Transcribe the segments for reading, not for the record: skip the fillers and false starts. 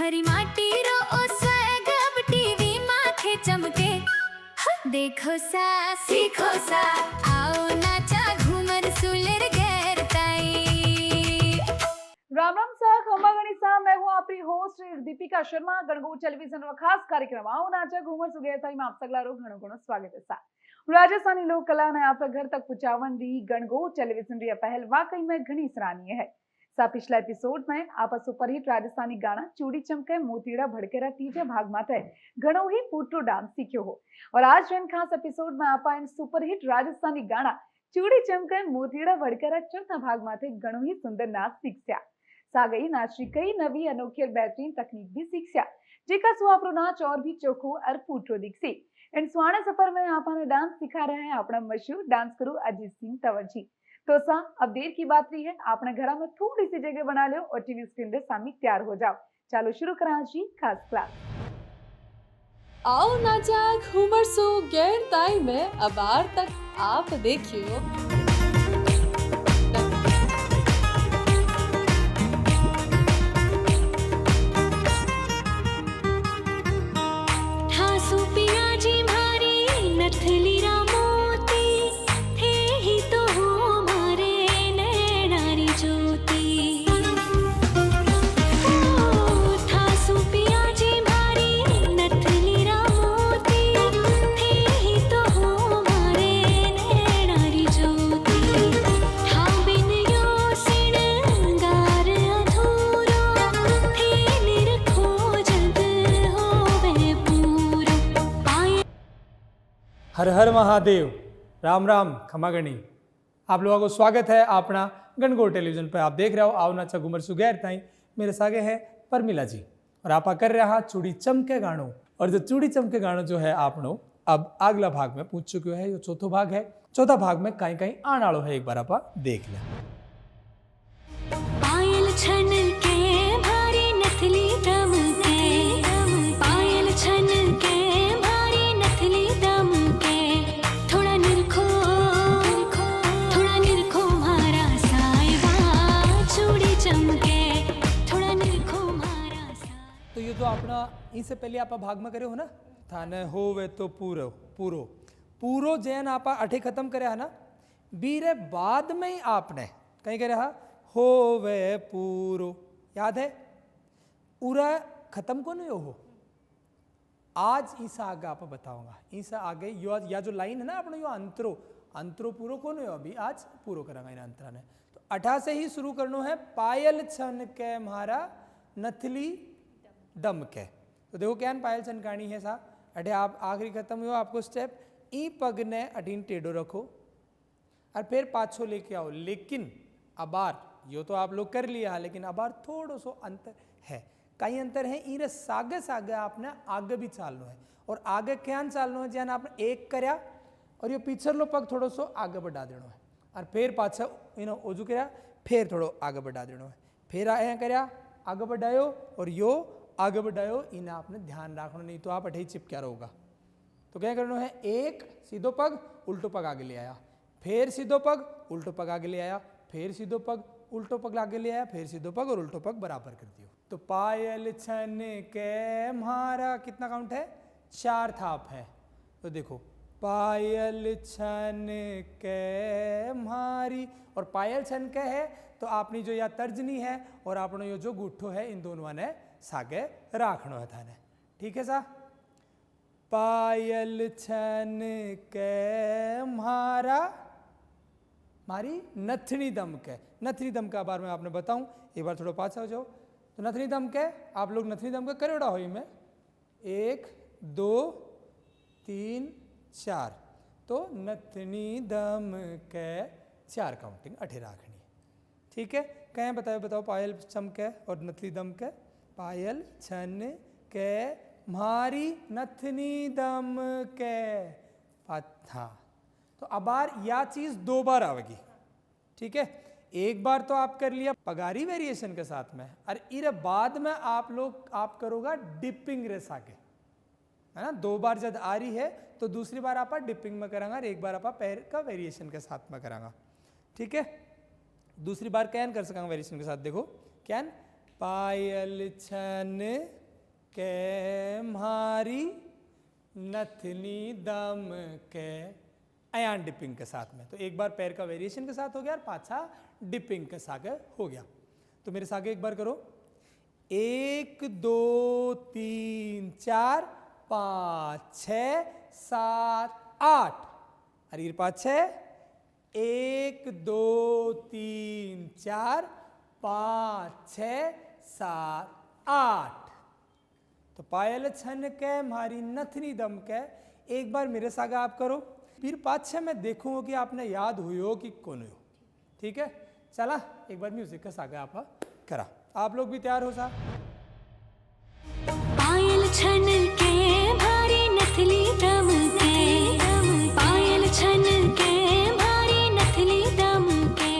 हरी माटी रो ओ स्वैग अब टीवी माथे चमके। देखो सा सीखो सा आओ नाचा घूमर सुलेर गैरताई। राम राम सह खंबागणी सा मैं हूं आपकी होस्ट दीपिका शर्मा। गणगोट टेलिविजन रो खास कार्यक्रम आओ नाचा घूमर सुगेरताई में आप सगलारो घणो घणो स्वागत है सा। राजस्थानी लोक कला ने आप घर तक पहुंचावन दी गणगोट टेलीविजन री पहल वाकई में घनी सराहनीय है। सा पिछला एपिसोड में आप सुपरहिट राजस्थानी गाना चूड़ी चमके मोतीड़ा भड़केरा तीजे भाग माथे घणो ही पूटो डांस सीख्यो हो और आज जन खास एपिसोड में आप सुपरहिट राजस्थानी गाना चूड़ी चमके मोतीड़ा भड़केरा चौथा भाग माथे घणो ही सुंदर नाच सीख्या। सागई नाच री कई नवी अनोखी और बेहतरीन तकनीक भी सीख्या जेका सु आपरो नाच और भी चोखो और पूटो दिखसी। इन सुहाने सफर में आपने डांस सिखा रहे हैं अपना मशहूर डांस गुरु अजीत सिंह तंवर जी। तो सा अब देर की बात रही है, आपने घर में थोड़ी सी जगह बना लो और टीवी स्क्रीन के सामने तैयार हो जाओ। चलो शुरू करा जी खास क्लास। आओ नाचा घूमर सो गैरताई में अबार तक आप देखियो ठासु पियाजी भारी नथली रामोती थे ही तो हो मारे नैनारी ज्योति। ठासु पियाजी भारी नथली रामोती थे ही तो हो मारे नैनारी ज्योति। हाँ बिन यो सिणगार अधूरो थे निरखो जग होवे पूरो। पाए हर हर महादेव, राम राम खमागणी। आप लोगों को स्वागत है अपना गणगोट टेलीविजन पर। आप देख रहे हो आओ नाचा घूमर सुगैर ताई। मेरे सागे है परमिला जी और आप कर रहा चूड़ी चमके गानो। और जो चूड़ी चमके गानो जो है आपनो अब अगला भाग में पूछ चुके है, ये चौथो भाग है। चौथा भाग में कहीं कहीं आने वालो है, एक बार आप देख लें। पायल छन के भारी नथली दम के। पायल छन के भारी नथली दम के। थोड़ा निरखो मारा साहिबा चूड़ी चमके। थोड़ा निरखो मारा साहिबा। तो ये तो अपना इससे पहले आप भाग में करे हो ना, थाने होवे तो पूरो पूरो पूरो जैन आप अठे खत्म करे है ना, बीरे बाद में ही आपने कहीं करे हा होवे पूरो, याद है? पूरा खत्म को नहीं हो। आज ईसा आगे आप बताऊंगा, ईसा आगे यो या जो लाइन है ना अपना यो अंतरो अंतरो पूरो को नहीं हो, अभी आज पूरो करेंगे इन अंतरा ने। तो 18 से ही शुरू करनो है। पायल छन के मारा नथली दम के। तो देखो क्या पायल छन कहानी है सा अठे आप आखिरी खत्म हो। आपको स्टेप ई पग ने अठीन टेढ़ो रखो और फिर पाछो लेके आओ। लेकिन अबार यो तो आप लोग कर लिया, लेकिन अबार थोड़ो सो अंतर है। कई अंतर है, इरे सागे सागे आपने आगे भी चालनो है। और आगे क्या चालनो है, जैन आपने एक करया और यो पिछलो पग थोड़ो सो आगे बढ़ा देनो है और फिर पाछा इनो ओजू करया, फिर थोड़ो आगे बढ़ा देनो है। फिर आया करया आगे बढ़ायो और यो आगे बढ़ायो। इन्हें आपने ध्यान रखना, नहीं तो आप अठे ही चिपक्या रहोगा। तो क्या करना है, एक सीधो पग उल्टो पग आगे ले आया, फिर सीधो पग उल्टो पग आगे ले आया, फिर सीधो पग उल्टो पग आगे ले आया, फिर सीधो पग और उल्टो पग बराबर कर दियो। तो पायल छन के मारा कितना काउंट है, 4 थाप है। तो देखो पायल छन के मारी और पायल छन के है तो आपनी जो या तर्जनी है और आपने यो जो गुठ्ठो है, इन दोनों ने सागे राखनो है थाने। ठीक है सा। पायल छन के मारा मारी नथनी दम के। नथनी दम का बार में आपने बताऊं, एक बार थोड़ा पाछा हो जाओ। तो नथनी दम के आप लोग नथनी दम के करेड़ा हो में 1 2 3 4। तो नथनी दम के 4 काउंटिंग अठे राखनी। ठीक है, कहें बताओ पायल चमके और नथनी दम के। पायल छन के मारी नथनी दम के। हाँ, तो अबार या चीज 2 बार आवेगी। ठीक है, एक बार तो आप कर लिया पगारी वेरिएशन के साथ में, और इरे बाद में आप करोगा डिपिंग रेसा के, है ना। 2 बार जब आ रही है तो दूसरी बार आप डिपिंग में करांगा और एक बार आप पैर का वेरिएशन के साथ में करांगा। ठीक है, दूसरी बार कैन कर सकेंगे वेरिएशन के साथ। देखो कैन पायल छन के म्हारी नथनी दम के, अयान डिपिंग के साथ में। तो एक बार पैर का वेरिएशन के साथ हो गया और पाछा डिपिंग के साथ हो गया। तो मेरे साथ एक बार करो, 1 2 3 4 5 6 7 8, अरे 5 6, 1 2 3 4 5 6 7 8। तो पायल छन के मारी नथनी दम के, एक बार मेरे सागा आप करो, फिर 5 6 मैं देखूंगा कि आपने याद हुई कि कौन हो। ठीक है, चला एक बार म्यूजिक का सागा आप करा। आप लोग भी तैयार हो सा? पायल छन के भारी नथली दम के, पायल छन के भारी नथली दम के,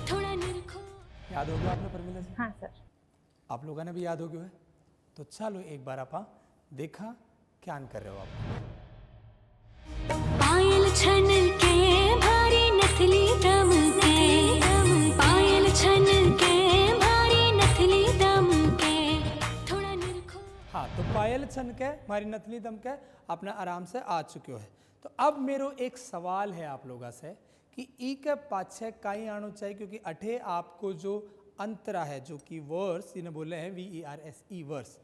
थोड़ा निरखो। याद हो गया आपने परमिला जी? हाँ सर। आप लोगों ने भी याद हो गया है? तो चलो एक बार आप देखा क्या कर रहे हो आप। पायल छन के भारी नथली दम के, पायल छन के भारी नथली दम के, थोड़ा निरखो। हाँ, तो पायल छन के मारी नथली दम के अपना आराम से आ चुके हो है। तो अब मेरो एक सवाल है आप लोगों से कि ई के पाछे काई आनो चाहिए, क्योंकि अठे आपको जो अंतरा है जो कि वर्स इन्हें बोले हैं VERSE वर्स,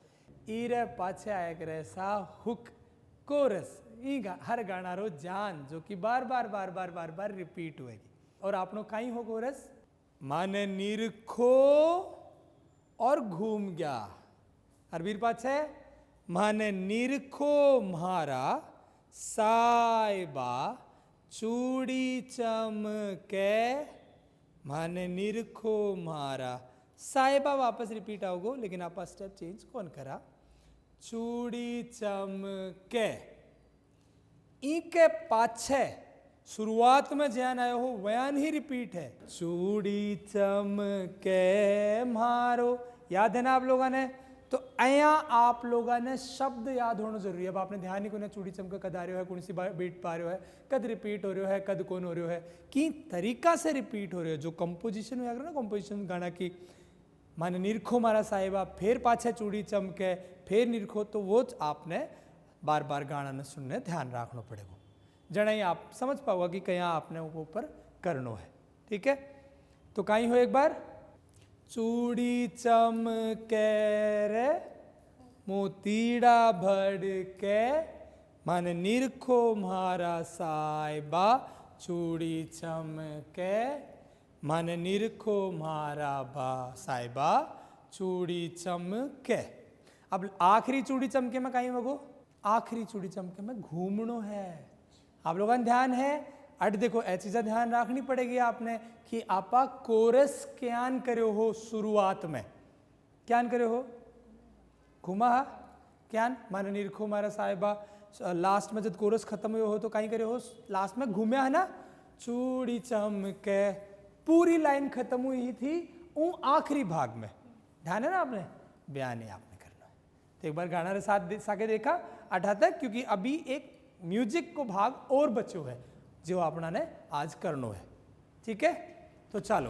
ई रे पाछे आया करे सा हुक कोरस, हर गाना रो जान जो कि बार बार बार बार बार बार रिपीट होएगी। और आपनो काई हो कोरस, माने निरखो और घूम गया। अरबीर पाछे माने निरखो म्हारा साहिबा चूड़ी चमके, माने निरखो म्हारा साहिबा वापस रिपीट आओगो, लेकिन आप स्टेप चेंज कौन करा, चूड़ी चमके। ई के पाछे शुरुआत में ज्ञान आयो हो वयान ही रिपीट है, चूड़ी चमके म्हारो। याद है ना आप लोगों ने? तो अया आप लोगों ने शब्द याद होना जरूरी है। अब आपने ध्यान नहीं को चूड़ी चमके कद आ रहे है, कौन सी बीट पा रहे हो है, कद रिपीट हो रहे है, कद कौन हो रहे है, कि तरीका से रिपीट हो रहे हो। जो कंपोजिशन में ना, कंपोजिशन गाना की माने निरखो मारा साहिबा, फिर पाछे चूड़ी चमके, फिर निरखो, तो वो आपने बार बार गाना ने सुनने ध्यान रखना पड़ेगा, जना ही आप समझ पाओगे कि कहीं आपने वो ऊपर करना है। ठीक है, तो कहीं हो एक बार, चूड़ी चमके रे मोतीड़ा भड़के, माने निरखो म्हारा साहिबा चूड़ी चमके, माने निरखो म्हारा साहिबा चूड़ी चमके। अब आखिरी चूड़ी चमके में कहीं होगो, आखिरी चूड़ी चमके में घूमनो है। आप लोगों का ध्यान है? अट देखो ऐ चीज़ा ध्यान रखनी पड़ेगी आपने कि आपा कोरस क्यान करे हो, शुरुआत में क्यान करे हो, घुमा क्यान, माने निरखो मारा साहिबा, लास्ट में जब कोरस खत्म हो तो कहीं करे हो, लास्ट में घूमे है ना, चूड़ी चमके, पूरी लाइन खत्म हुई थी वो आखिरी भाग में। ध्यान है ना आपने? बयान ही आपने करना है। तो एक बार गाना रे साथ साके देखा 8 तक, क्योंकि अभी एक म्यूजिक को भाग और बच्चों है जो अपना ने आज करनो है। ठीक है, तो चलो।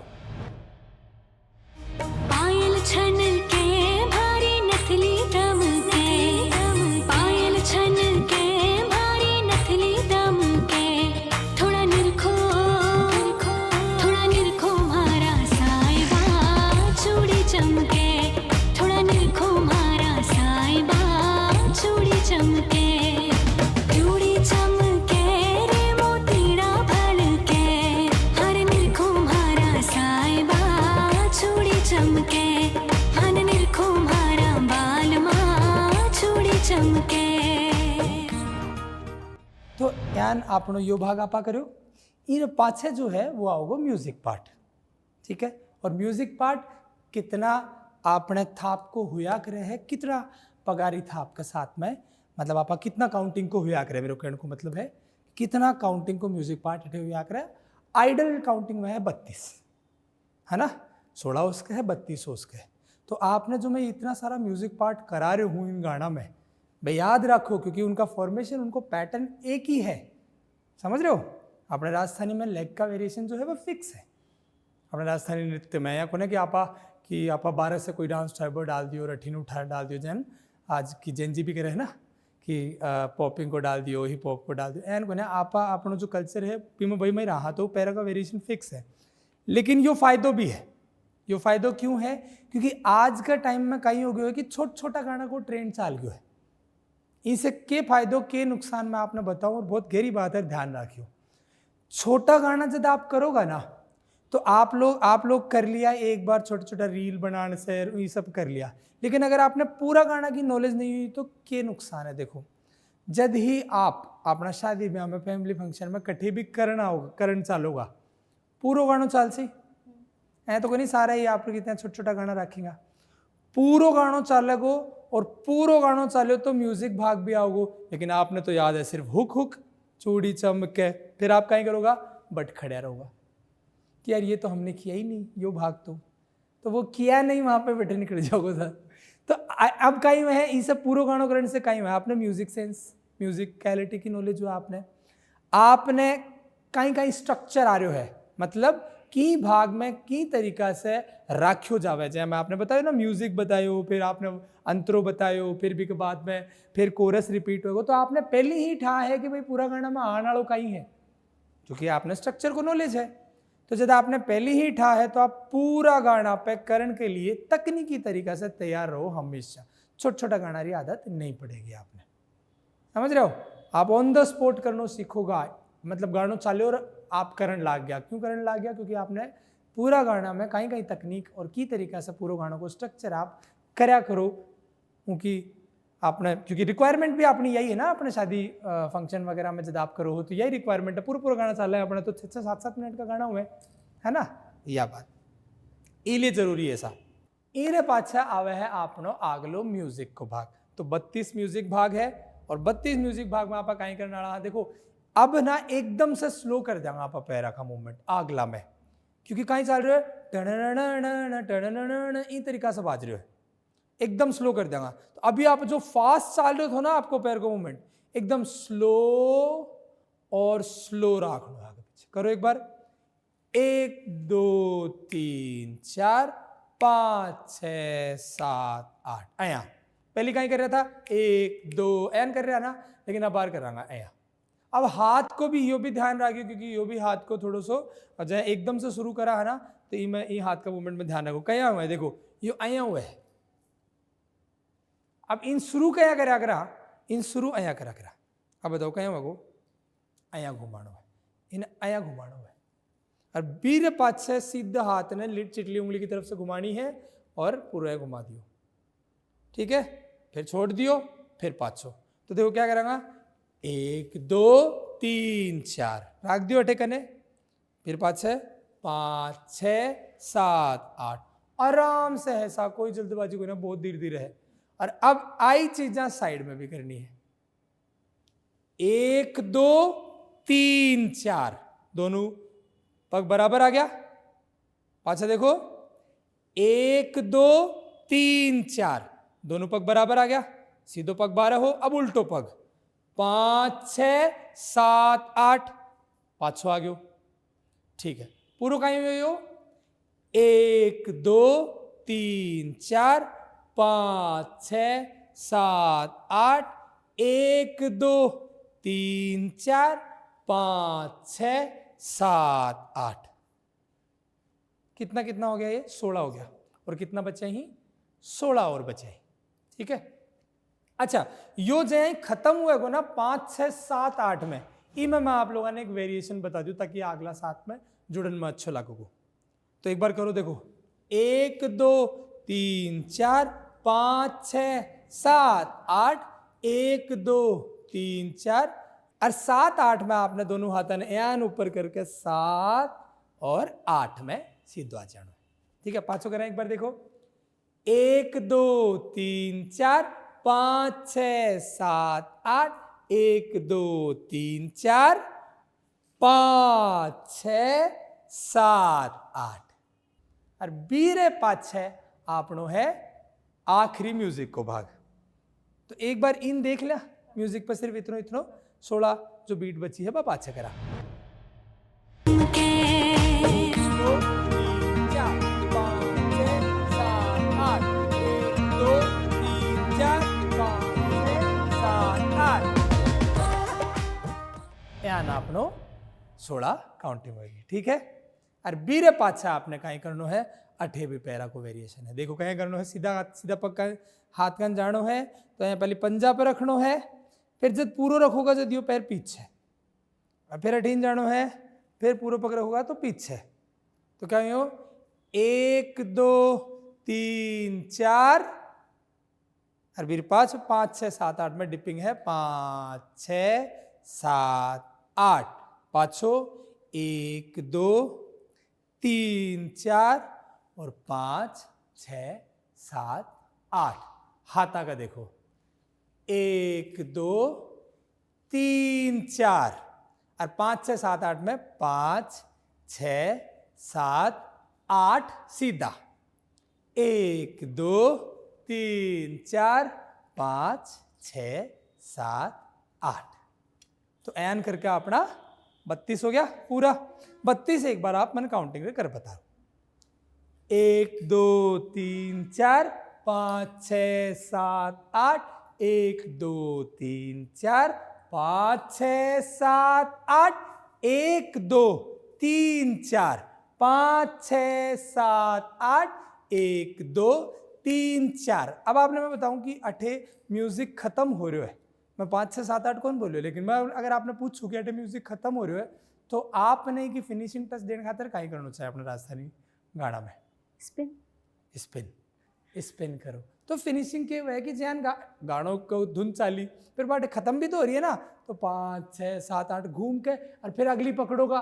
पायल छन के भारी नथली दम के, पायल छन के भारी नथली दम के, थोड़ा निरखो, थोड़ा निरखो म्हारा साहिबा चूड़ी चमके, थोड़ा निरखो म्हारा साहिबा चूड़ी चमके, चूड़ी चमके रे मोतीड़ा भड़के, हर निरखो म्हारा साहिबा चूड़ी चमके, हन निरखो म्हारा बालमा चूड़ी चमके। तो यान आपनो यो भाग आपा करो, इन पाछे जो है वो आओगे म्यूजिक पार्ट। ठीक है, और म्यूजिक पार्ट कितना आपने थाप को हुआ करे है, कितना पगारी थाप के साथ में, मतलब आपा कितना काउंटिंग को हुआ करे, मेरे कहने को मतलब है कितना काउंटिंग को म्यूजिक पार्ट इठे हुआ करे। आइडल काउंटिंग में है 32, है ना, 16 उसके है, 32 उसके है। तो आपने जो मैं इतना सारा म्यूजिक पार्ट करा रहे हूँ इन गाना में, भाई याद रखो, क्योंकि उनका फॉर्मेशन, उनको पैटर्न एक ही है, समझ रहे हो। अपने राजस्थानी में लेग का वेरिएशन जो है वो फिक्स है। अपने राजस्थानी नृत्य में या कोने कि आपा कि आप 12 से कोई डांस टाइबर डाल दियो, रठीन उठा डाल दियो, जैन आज की जेनजी भी करे है ना कि पॉपिंग को डाल दियो, हिप हॉप को डाल दियो, एन को आपा अपनो जो कल्चर है पीमा भाई में रहा तो पैरा का वेरिएशन फिक्स है। लेकिन यो फायदो भी है। यो फायदो क्यों है? क्योंकि आज का टाइम में कहीं हो गयो है कि छोटा गाना को ट्रेंड चाल गयो है। इनसे के फायदों के नुकसान में आपने बताऊं, और बहुत गहरी बात है, ध्यान रखियो। छोटा गाना जब आप करोगा ना तो आप लोग कर लिया एक बार, छोटा छोटा रील बनाने से ये सब कर लिया, लेकिन अगर आपने पूरा गाना की नॉलेज नहीं हुई तो के नुकसान है। देखो, जब ही आप अपना शादी ब्याह में, फैमिली फंक्शन में कठे भी करण चालोगा, पूरा गाना चाल सी ऐ तो कोई नहीं, सारा ही आप लोग इतना छोटा छोटा गाना रखेगा, पूरा गाना चालेगो, और पूरा गाना चालो तो म्यूजिक भाग भी आओगो, लेकिन आपने तो याद है सिर्फ हुक हुक चूड़ी चमके, फिर आप कहीं करोगा बट खड़ा रहोगा कि यार ये तो हमने किया ही नहीं, यो भाग तो वो किया नहीं, वहां पे बैठे निकल जाओगे सर। तो अब कहीं में है, इसे पूरा गाना करने से कहीं में आपने म्यूजिक सेंस, म्यूजिकलिटी की नॉलेज जो आपने कहीं स्ट्रक्चर आ रहा है, मतलब की भाग में की तरीका से राख्यो जावे। जैसे मैं आपने बताया ना, म्यूजिक बतायो, फिर आपने अंतरो बतायो, फिर भी के बाद में फिर कोरस रिपीट होगा, तो आपने पहले ही ठा है कि भाई पूरा गाना में आने वालों का ही है, क्योंकि आपने स्ट्रक्चर को नॉलेज है। तो जब आपने पहले ही ठा है तो आप पूरा गाना पे करण के लिए तकनीकी तरीका से तैयार रहो हमेशा। छोटा छोटा गाना की आदत नहीं पड़ेगी आपने, समझ रहे हो? आप ऑन द स्पॉट करना सीखोगा, मतलब गाना चाले और आप करण लाग गया। क्यों करण लाग गया? क्योंकि आपने पूरा गाना में कहीं तकनीक और की तरीका से पूरा गाना को स्ट्रक्चर आप करया करो, क्योंकि आपने, क्योंकि रिक्वायरमेंट भी अपनी यही है ना, अपने शादी फंक्शन वगैरह में जब आप करो हो तो यही रिक्वायरमेंट है, पूरा गाना चल रहा है अपने, तो 6 से 7 मिनट का गाना हुआ है ना, यह बात इलिए जरूरी है ऐसा। इरे पाछा आवे है आपनो आगलो म्यूजिक को भाग। तो 32 म्यूजिक भाग है, और 32 म्यूजिक भाग में आप कहीं करने वाला, देखो अब ना एकदम से स्लो कर देंगे आप पैरा का मूवमेंट आगला में, क्योंकि कहीं चल रहे है इस तरीका से बाज रहे हो, एकदम स्लो कर देंगे। तो अभी आप जो फास्ट चल रहे हो ना, आपको पैर को मूवमेंट एकदम स्लो और स्लो रख लो, आगे पीछे करो एक बार, 1 2 3 4 5 6 7 8 अया। पहले कहीं कर रहा था 1 2 एन कर रहा ना, लेकिन अब बाहर कर रहा अया। अब हाथ को भी यो भी ध्यान रखियो, क्योंकि यो भी हाथ को थोड़ा सो जैसे एकदम से शुरू करा है ना, तो ये हाथ का मूवमेंट में ध्यान रखो। क्या हुआ है? देखो यो अया हुआ है। अब इन शुरू क्या करा करा, इन शुरू अया करा करा। अब बताओ क्या हुआ को? अया घुमानो है, इन अया घुमानो है, और बीर पाछे सीधा हाथ ने लिट चिटली उंगली की तरफ से घुमानी है और पूरा घुमा दियो, ठीक है? फिर छोड़ दियो, फिर पाछो। तो देखो क्या करेंगा, 1 2 3 4 रख दियो अटे कने, फिर पाछे 5 6 7 8 आराम से है सा, कोई जल्दबाजी को ना, बहुत धीरे धीरे है। और अब आई चीजें साइड में भी करनी है, 1 2 3 4 दोनों पग बराबर आ गया। पाछा देखो 1 2 3 4 दोनों पग बराबर आ गया, सीधो पग 12 हो। अब उल्टो पग 5 6 7 8 पाछो आ गयो, ठीक है? पूरा कहीं हो 1 2 3 4 5 6 7 8 1 2 3 4 5 6 7 8 कितना हो गया? ये 16 हो गया, और कितना बचा ही? 16 और बचे, ठीक है? अच्छा, यो जो है खत्म हुआ को ना 5 6 7 8 में, इनमें मैं आप लोगों ने एक वेरिएशन बता दूं ताकि अगला 7 में जुड़न में अच्छा लागू। तो एक बार करो, देखो 1 2 3 4 5 6 7 8 1 2 3 4 और 7 8 में आपने दोनों हाथों ने एन ऊपर करके 7 और 8 में सीधो आ जाना, ठीक है? पांचों करें एक बार, देखो 1 2 3 4 5 6 7 8 1 2 3 4 5 6 7 8 और बीरे पाछे आपनो है आखिरी म्यूजिक को भाग। तो एक बार इन देख लिया, म्यूजिक पर सिर्फ इतनो 16 जो बीट बची है वह पाछे करा। यान आपनो 16 काउंटिंग होगी। ठीक है। और बीरे पाछा आपने कहीं करनो है 8 भी पैरा को वेरिएशन है। देखो कहीं करनो है सीधा सीधा पक्का हाथ कन जानो है तो यहाँ पहले पंजा पे रखनो है, फिर जब पूरो रखोगा जब यो पैर पीछे, और फिर 18 जानो है, फिर पूरो पकड़ रखोगा तो पीछे। तो क्या हो 1 2 3 4 और फिर 5 5 6 7 8 में डिपिंग है 5 6 7 8 पाछो 1 2 3 4 और 5 6 7 8। हाथा का देखो 1 2 3 4 और 5 6 7 8 में 5 6 7 8 सीधा 1 2 3 4 5 6 7 8। तो ऐन करके अपना 32 हो गया पूरा। 32 एक बार आप मन काउंटिंग कर बताओ। 1 2 3 4 5 6 7 8 1 2 3 4 5 6 7 8 1 2 3 4 5 6 7 8 1 2 3 4। अब आपने मैं बताऊं कि 8 म्यूजिक खत्म हो रहा है, मैं 5 6 7 8 कौन बोल रहा है, लेकिन मैं अगर आपने पूछूं कि 8 म्यूजिक खत्म हो रहा है तो आपने की फिनिशिंग टच देने खातर काई करना चाहिए अपने राजस्थानी गाना में? स्पिन स्पिन स्पिन करो। तो फिनिशिंग के वह कि जैन गानों को धुन चाली फिर बात खत्म भी तो हो रही है ना, तो 5 6 7 8 घूम के और फिर अगली पकड़ोगा,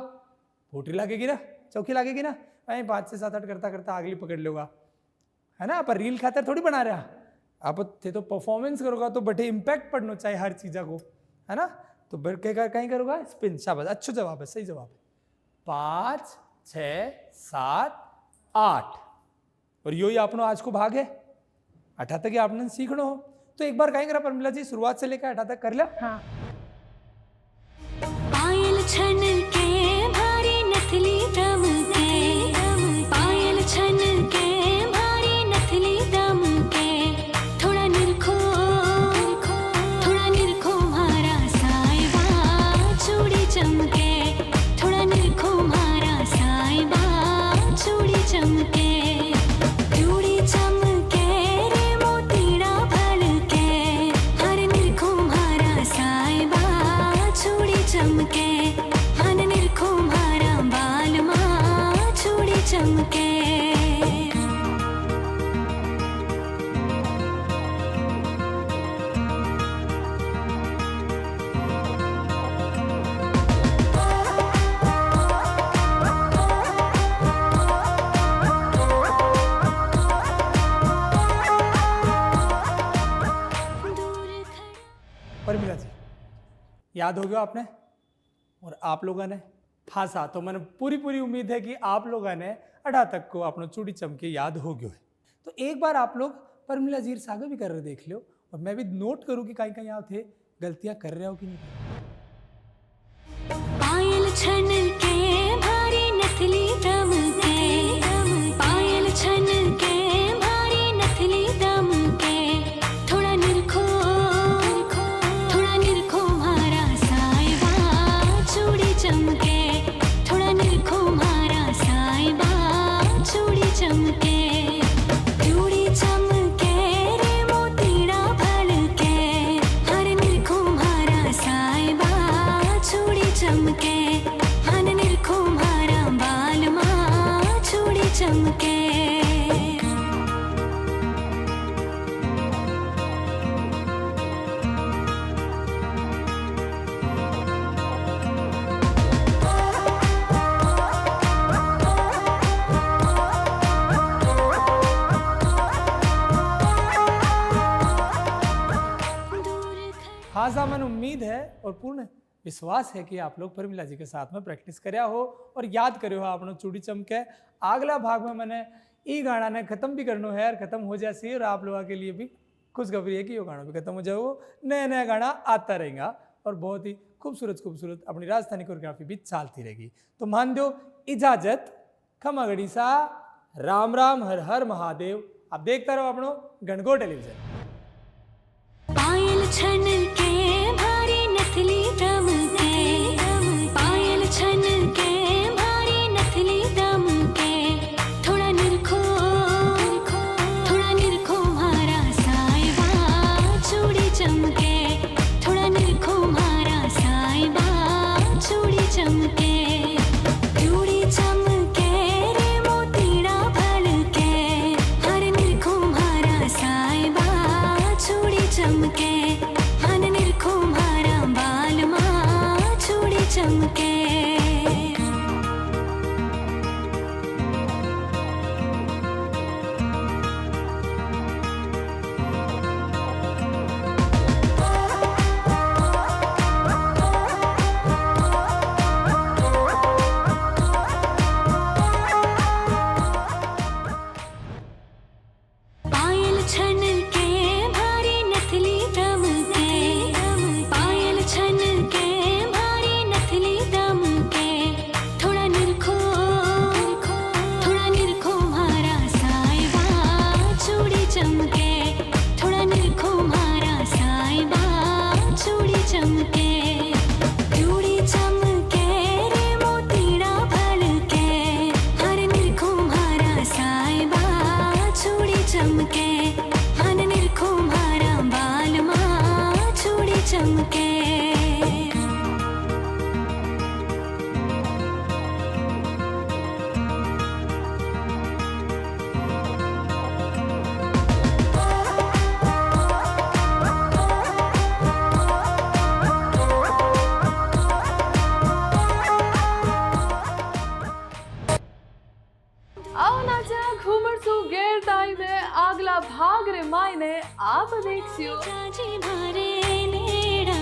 पोटरी लगेगी ना, चौकी लगेगी ना, वहीं 5 6 7 8 करता करता अगली पकड़ लोगा, है ना। पर रील खातर थोड़ी बना रहा, आप थे तो परफॉर्मेंस करोगा तो बड़े इम्पैक्ट पड़ना चाहिए हर चीज़ा को, है ना। तो बढ़ के कहीं करोगा स्पिन। शाबाश, अच्छा जवाब है, सही जवाब है। 5 6 7 8 और यो ही आपनो आज को भाग है 8 तक आपने सीखना हो। तो एक बार कहीं करा परमिला जी शुरुआत से लेकर 8 तक कर लिया। हाँ। पायल छन के भारी नथली दम के, पायल छन के भारी नथली दम के, थोड़ा निरखो मारा साहिबा चूड़ी चमके, थोड़ा निरखो मारा साहिबा चूड़ी चमके, चूड़ी चमके रे मोतीड़ा भलके, हर निरखो मारा साहिबा चूड़ी चमके, हन निरखो मारा बाल माँ चूड़ी चमके। परमिला जी याद हो गया आपने और आप लोगों ने फांसा, तो मैंने पूरी उम्मीद है कि आप लोगों ने 8 तक को अपना चूड़ी चमके याद हो गया है। तो एक बार आप लोग परमिला जी सागे भी कर रहे देख लो, और मैं भी नोट करूँ कि कहीं आप थे गलतियां कर रहे हो कि नहीं। पायल छन के भारी नथली दम के, पायल छन के भारी नथली दम के, थोड़ा निरखो मारा साहिबा चूड़ी चमके, थोड़ा निरखो मारा साहिबा चूड़ी चमके, चूड़ी चमके रे मोतीड़ा भलके, हर निरखो मारा साहिबा चूड़ी चमके, हन निरखो मारा बाल माँ चूड़ी चमके। खासा मन उम्मीद है और पूर्ण विश्वास है कि आप लोग परमिला जी के साथ में प्रैक्टिस करया हो और याद करे हो आपने चूड़ी चमके। अगला भाग में मैंने ये गाना ने खत्म भी करना है और खत्म हो जाए, और आप लोगों के लिए भी खुशखबरी है कि ये गाना भी खत्म हो जाओ, नया गाना आता रहेगा और बहुत ही खूबसूरत अपनी राजस्थानी कोरियोग्राफी भी चलती रहेगी। तो मान दो इजाजत, खमा गणिसा, राम राम, हर हर महादेव। आप देखता रहो अपनो गणगौर टेलीविजन। पायल छन के भारी नथली दम के, you. जाजी मारे नेड़ा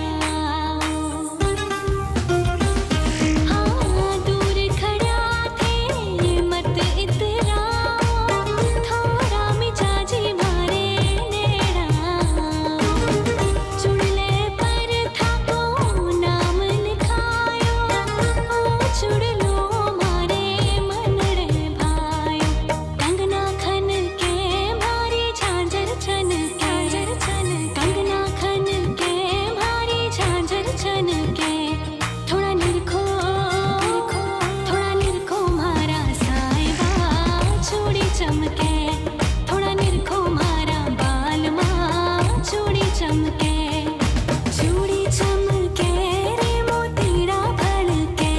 हाँ दूर खड़ा थे मत इतराओ थोड़ा मिजाजी मारे नेड़ा चुड़ले पर था को नाम लिखायो चुड़लो मारे मनड़े भायो कंगना खन के भारी झांझर छन के कंगना खन के भारी झांझर छन के थोड़ा निरखो मारा साहिबा चूड़ी चमके थोड़ा निरखो मारा बाल माँ चूड़ी चमके रे मोतीड़ा भड़के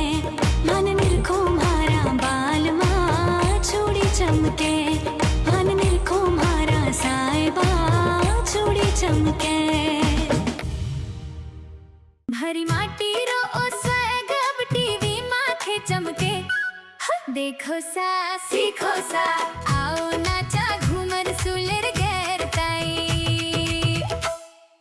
मन निरखो मारा बाल माँ चूड़ी चमके मन निरखो मारा साहिबा चूड़ी चमके भरी माटी रो ओ स्वैग अब टीवी माथे चमके देखो सा सीखो सा